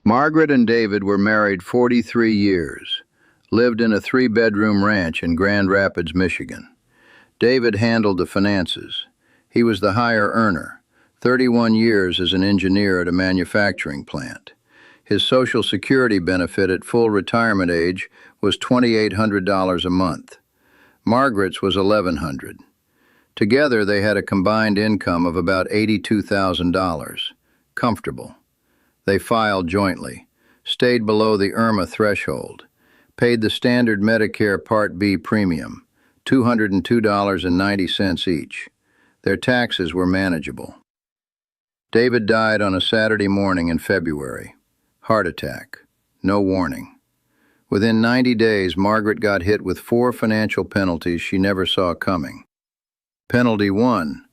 Margaret and David were married 43 years, lived in a three-bedroom ranch in Grand Rapids, Michigan. David handled the finances. He was the higher earner, 31 years as an engineer at a manufacturing plant. His Social Security benefit at full retirement age was $2,800 a month. Margaret's was $1,100. Together, they had a combined income of about $82,000. Comfortable. They filed jointly, stayed below the IRMAA threshold, paid the standard Medicare Part B premium, $202.90 each. Their taxes were manageable. David died on a Saturday morning in February. Heart attack. No warning. Within 90 days, Margaret got hit with 4 financial penalties she never saw coming. Penalty 1.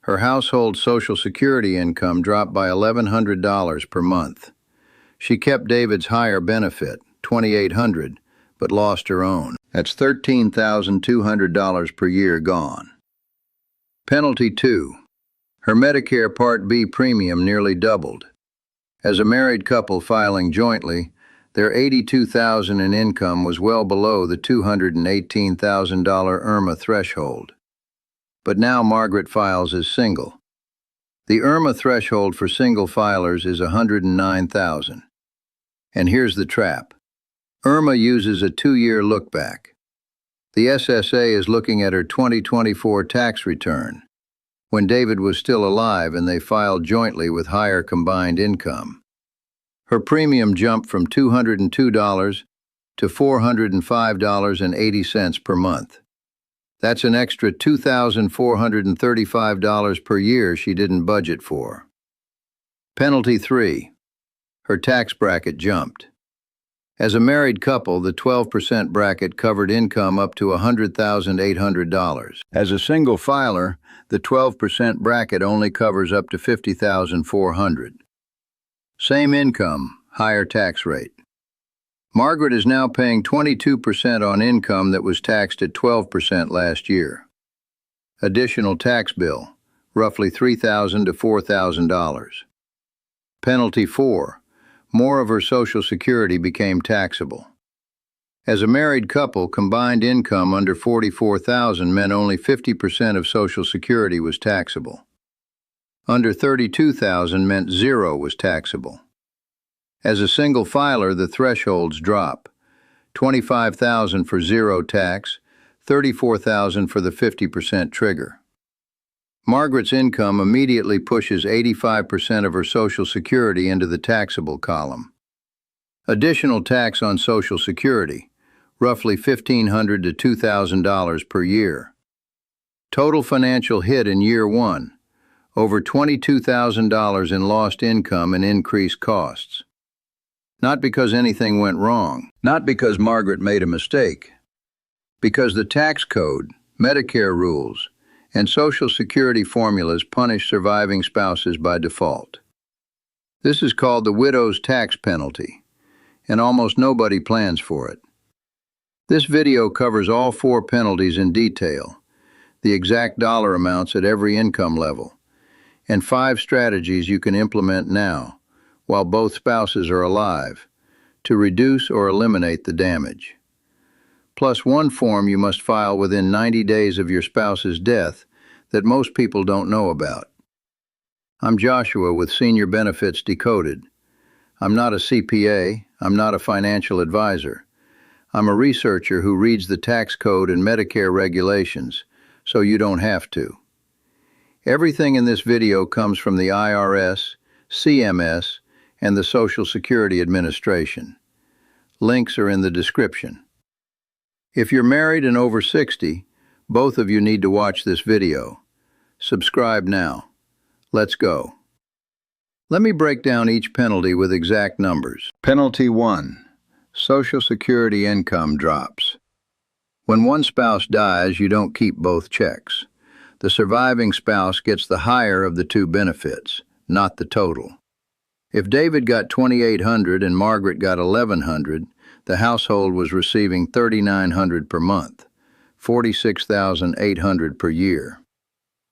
Her household Social Security income dropped by $1,100 per month. She kept David's higher benefit, $2,800, but lost her own. That's $13,200 per year gone. Penalty 2. Her Medicare Part B premium nearly doubled. As a married couple filing jointly, their $82,000 in income was well below the $218,000 IRMAA threshold. But now Margaret files as single. The IRMAA threshold for single filers is $109,000. And here's the trap. IRMAA uses a 2-year look-back. The SSA is looking at her 2024 tax return, when David was still alive and they filed jointly with higher combined income. Her premium jumped from $202 to $405.80 per month. That's an extra $2,435 per year she didn't budget for. Penalty 3. Her tax bracket jumped. As a married couple, the 12% bracket covered income up to $100,800. As a single filer, the 12% bracket only covers up to $50,400. Same income, higher tax rate. Margaret is now paying 22% on income that was taxed at 12% last year. Additional tax bill, roughly $3,000 to $4,000. Penalty 4. More of her Social Security became taxable. As a married couple, combined income under $44,000 meant only 50% of Social Security was taxable. Under $32,000 meant 0 was taxable. As a single filer, the thresholds drop. $25,000 for 0 tax, $34,000 for the 50% trigger. Margaret's income immediately pushes 85% of her Social Security into the taxable column. Additional tax on Social Security, roughly $1,500 to $2,000 per year. Total financial hit in year 1, over $22,000 in lost income and increased costs. Not because anything went wrong, not because Margaret made a mistake, because the tax code, Medicare rules, and Social Security formulas punish surviving spouses by default. This is called the widow's tax penalty, and almost nobody plans for it. This video covers all 4 penalties in detail, the exact dollar amounts at every income level, and 5 strategies you can implement now, while both spouses are alive, to reduce or eliminate the damage. Plus 1 form you must file within 90 days of your spouse's death that most people don't know about. I'm Joshua with Senior Benefits Decoded. I'm not a CPA, I'm not a financial advisor. I'm a researcher who reads the tax code and Medicare regulations, so you don't have to. Everything in this video comes from the IRS, CMS, and the Social Security Administration. Links are in the description. If you're married and over 60, both of you need to watch this video. Subscribe now. Let's go. Let me break down each penalty with exact numbers. Penalty 1. Social Security income drops. When one spouse dies, you don't keep both checks. The surviving spouse gets the higher of the 2 benefits, not the total. If David got $2,800 and Margaret got $1,100, the household was receiving $3,900 per month, $46,800 per year.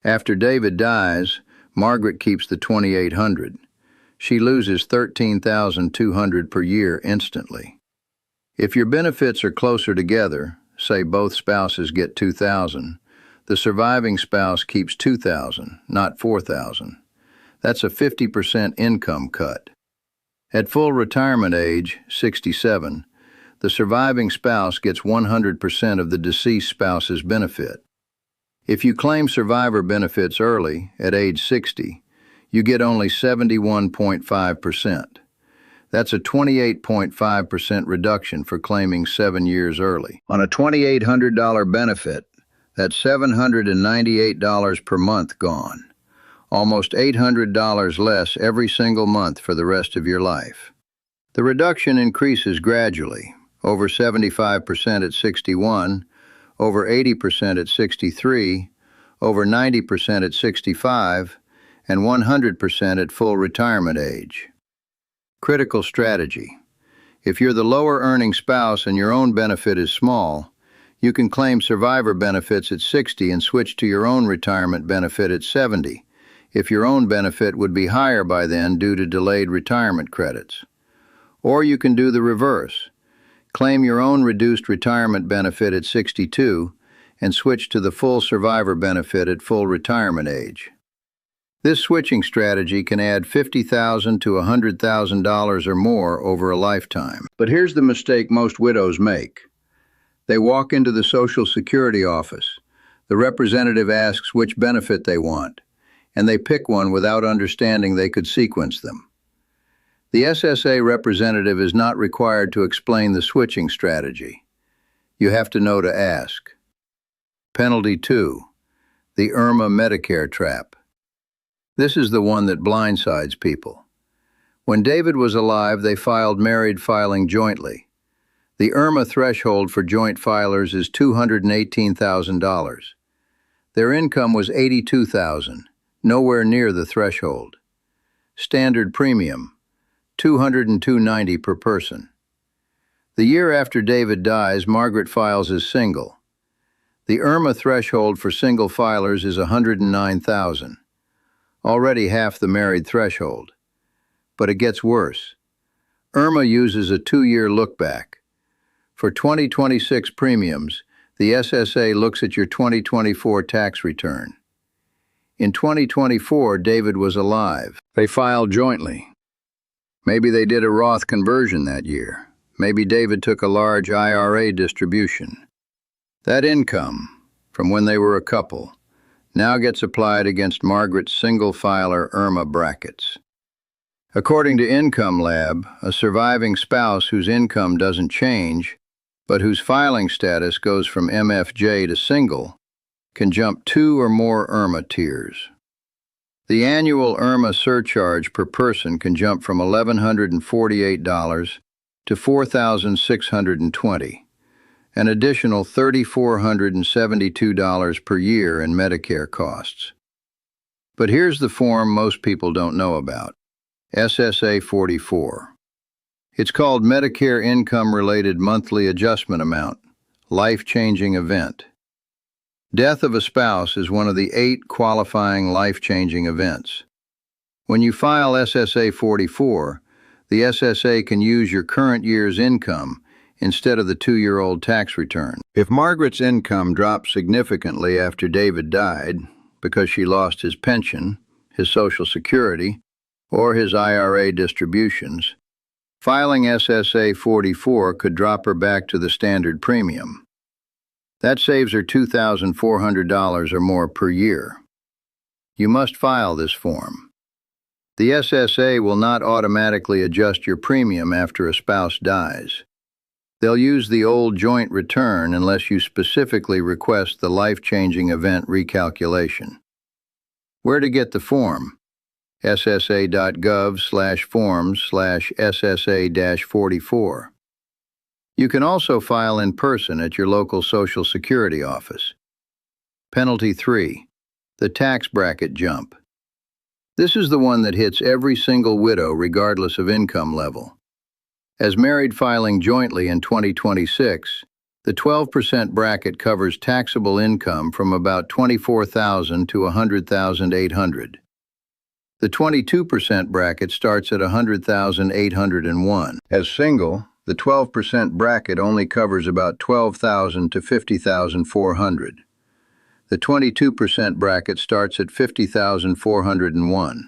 After David dies, Margaret keeps the $2,800. she loses $13,200 per year instantly. If your benefits are closer together, say both spouses get $2,000, the surviving spouse keeps $2,000, not $4,000. That's a 50% income cut. At full retirement age, 67, the surviving spouse gets 100% of the deceased spouse's benefit. If you claim survivor benefits early, at age 60, you get only 71.5%. That's a 28.5% reduction for claiming 7 years early. On a $2,800 benefit, that's $798 per month gone. Almost $800 less every single month for the rest of your life. The reduction increases gradually, over 75% at 61, over 80% at 63, over 90% at 65, and 100% at full retirement age. Critical strategy. If you're the lower earning spouse and your own benefit is small, you can claim survivor benefits at 60 and switch to your own retirement benefit at 70, if your own benefit would be higher by then due to delayed retirement credits. Or you can do the reverse. Claim your own reduced retirement benefit at 62 and switch to the full survivor benefit at full retirement age. This switching strategy can add $50,000 to $100,000 or more over a lifetime. But here's the mistake most widows make. They walk into the Social Security office. The representative asks which benefit they want, and they pick one without understanding they could sequence them. The SSA representative is not required to explain the switching strategy. You have to know to ask. Penalty 2. The IRMAA Medicare trap. This is the one that blindsides people. When David was alive, they filed married filing jointly. The IRMAA threshold for joint filers is $218,000. Their income was $82,000, nowhere near the threshold. Standard premium, $202.90 per person. The year after David dies, Margaret files as single. The IRMAA threshold for single filers is $109,000. Already half the married threshold. But it gets worse. IRMAA uses a 2-year look-back. For 2026 premiums, the SSA looks at your 2024 tax return. In 2024, David was alive. They filed jointly. Maybe they did a Roth conversion that year. Maybe David took a large IRA distribution. That income, from when they were a couple, now gets applied against Margaret's single-filer IRMAA brackets. According to Income Lab, a surviving spouse whose income doesn't change, but whose filing status goes from MFJ to single, can jump 2 or more IRMAA tiers. The annual IRMAA surcharge per person can jump from $1,148 to $4,620. An additional $3,472 per year in Medicare costs. But here's the form most people don't know about. SSA 44. It's called Medicare Income-Related Monthly Adjustment Amount, Life-Changing Event. Death of a spouse is one of the 8 qualifying life-changing events. When you file SSA 44, the SSA can use your current year's income instead of the 2-year-old tax return. If Margaret's income dropped significantly after David died because she lost his pension, his Social Security, or his IRA distributions, filing SSA 44 could drop her back to the standard premium. That saves her $2,400 or more per year. You must file this form. The SSA will not automatically adjust your premium after a spouse dies. They'll use the old joint return unless you specifically request the life-changing event recalculation. Where to get the form? ssa.gov/forms/SSA-44. You can also file in person at your local Social Security office. Penalty 3. The tax bracket jump. This is the one that hits every single widow regardless of income level. As married filing jointly in 2026, the 12% bracket covers taxable income from about $24,000 to $100,800. The 22% bracket starts at $100,801. As single, the 12% bracket only covers about $12,000 to $50,400. The 22% bracket starts at $50,401.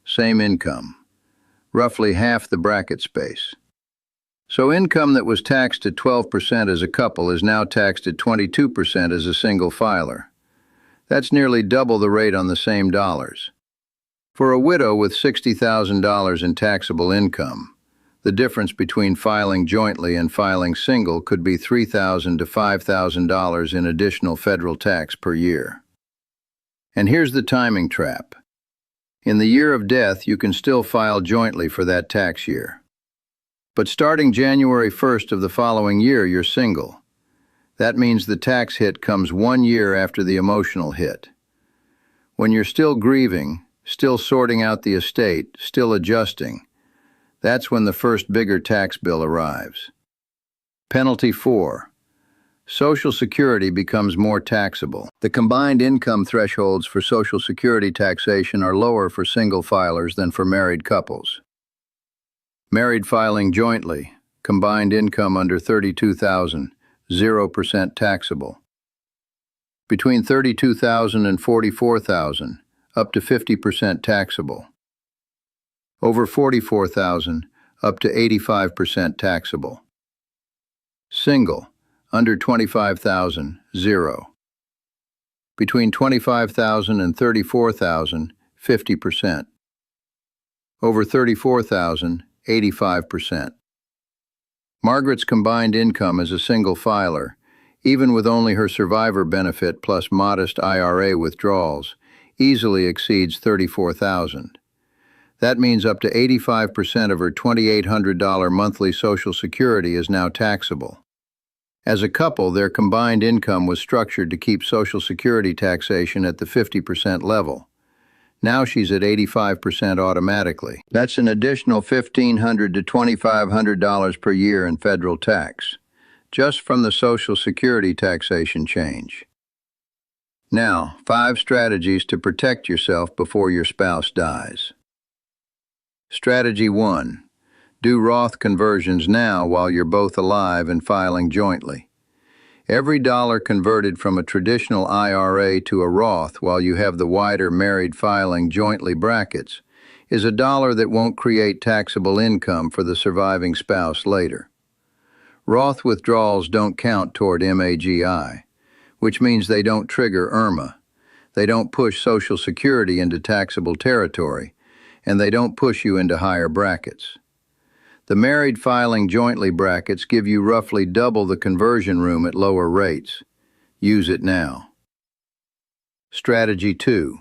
Same income, roughly half the bracket space. So income that was taxed at 12% as a couple is now taxed at 22% as a single filer. That's nearly double the rate on the same dollars. For a widow with $60,000 in taxable income, the difference between filing jointly and filing single could be $3,000 to $5,000 in additional federal tax per year. And here's the timing trap. In the year of death, you can still file jointly for that tax year. But starting January 1st of the following year, you're single. That means the tax hit comes 1 year after the emotional hit. When you're still grieving, still sorting out the estate, still adjusting, that's when the first bigger tax bill arrives. Penalty 4. Social Security becomes more taxable. The combined income thresholds for Social Security taxation are lower for single filers than for married couples. Married filing jointly, combined income under $32,000, 0% taxable. Between $32,000 and $44,000, up to 50% taxable. Over $44,000, up to 85% taxable. Single, under $25,000, 0. Between $25,000 and $34,000, 50%. Over $34,000, 85%. Margaret's combined income as a single filer, even with only her survivor benefit plus modest IRA withdrawals, easily exceeds $34,000. That means up to 85% of her $2,800 monthly Social Security is now taxable. As a couple, their combined income was structured to keep Social Security taxation at the 50% level. Now she's at 85% automatically. That's an additional $1,500 to $2,500 per year in federal tax, just from the Social Security taxation change. Now, 5 strategies to protect yourself before your spouse dies. Strategy 1. Do Roth conversions now while you're both alive and filing jointly. Every dollar converted from a traditional IRA to a Roth while you have the wider married filing jointly brackets is a dollar that won't create taxable income for the surviving spouse later. Roth withdrawals don't count toward MAGI, which means they don't trigger IRMAA. They don't push Social Security into taxable territory, and they don't push you into higher brackets. The married filing jointly brackets give you roughly double the conversion room at lower rates. Use it now. Strategy 2.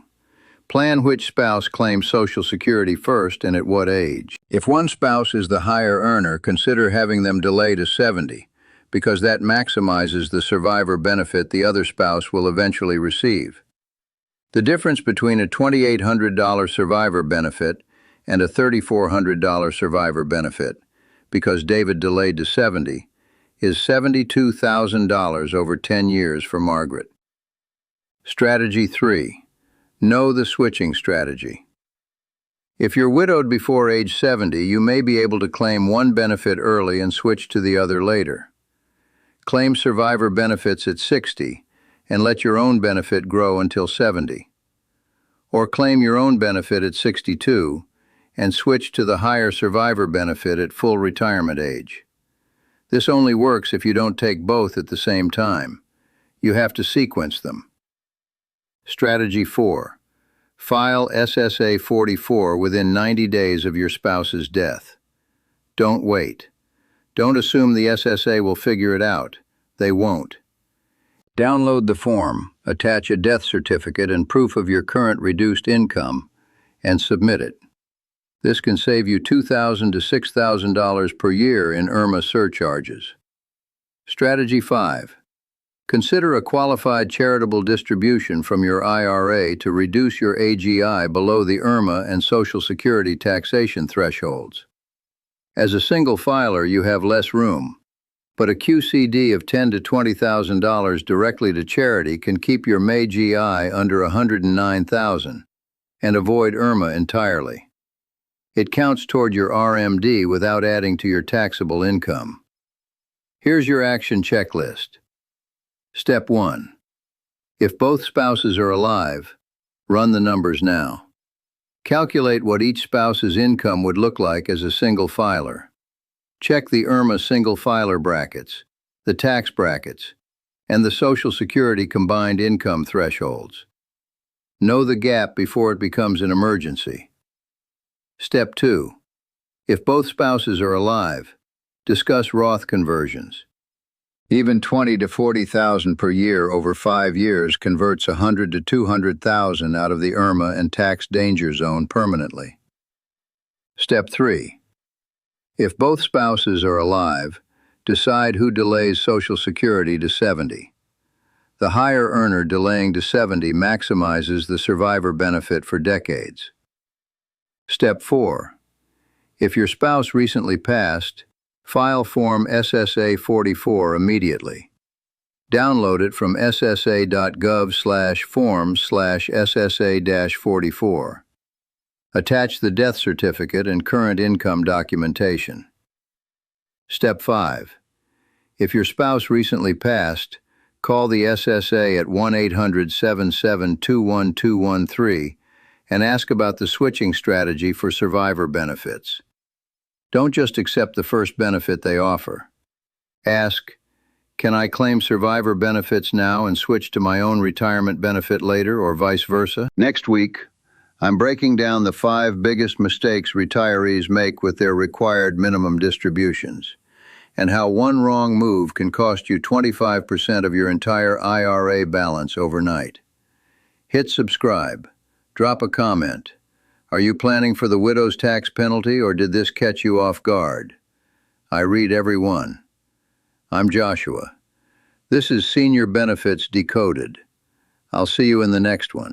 Plan which spouse claims Social Security first and at what age. If one spouse is the higher earner, consider having them delay to 70, because that maximizes the survivor benefit the other spouse will eventually receive. The difference between a $2,800 survivor benefit and a $3,400 survivor benefit, because David delayed to 70, is $72,000 over 10 years for Margaret. Strategy 3. Know the switching strategy. If you're widowed before age 70, you may be able to claim one benefit early and switch to the other later. Claim survivor benefits at 60 and let your own benefit grow until 70. Or claim your own benefit at 62 and switch to the higher survivor benefit at full retirement age. This only works if you don't take both at the same time. You have to sequence them. Strategy 4. File SSA 44 within 90 days of your spouse's death. Don't wait. Don't assume the SSA will figure it out. They won't. Download the form, attach a death certificate and proof of your current reduced income, and submit it. This can save you $2,000 to $6,000 per year in IRMAA surcharges. Strategy 5. Consider a qualified charitable distribution from your IRA to reduce your AGI below the IRMAA and Social Security taxation thresholds. As a single filer, you have less room, but a QCD of $10,000 to $20,000 directly to charity can keep your MAGI under $109,000. and avoid IRMAA entirely. It counts toward your RMD without adding to your taxable income. Here's your action checklist. Step 1. If both spouses are alive, run the numbers now. Calculate what each spouse's income would look like as a single filer. Check the IRMAA single filer brackets, the tax brackets, and the Social Security combined income thresholds. Know the gap before it becomes an emergency. Step 2. If both spouses are alive, discuss Roth conversions. Even $20,000 to $40,000 per year over 5 years converts $100,000 to $200,000 out of the IRMAA and tax danger zone permanently. Step 3. If both spouses are alive, decide who delays Social Security to 70. The higher earner delaying to 70 maximizes the survivor benefit for decades. Step 4. If your spouse recently passed, file Form SSA 44 immediately. Download it from ssa.gov/forms/SSA-44. Attach the death certificate and current income documentation. Step 5. If your spouse recently passed, call the SSA at 1-800-77-21213 and ask about the switching strategy for survivor benefits. Don't just accept the first benefit they offer. Ask, can I claim survivor benefits now and switch to my own retirement benefit later, or vice versa? Next week, I'm breaking down the 5 biggest mistakes retirees make with their required minimum distributions, and how one wrong move can cost you 25% of your entire IRA balance overnight. Hit subscribe. Drop a comment. Are you planning for the widow's tax penalty, or did this catch you off guard? I read every one. I'm Joshua. This is Senior Benefits Decoded. I'll see you in the next one.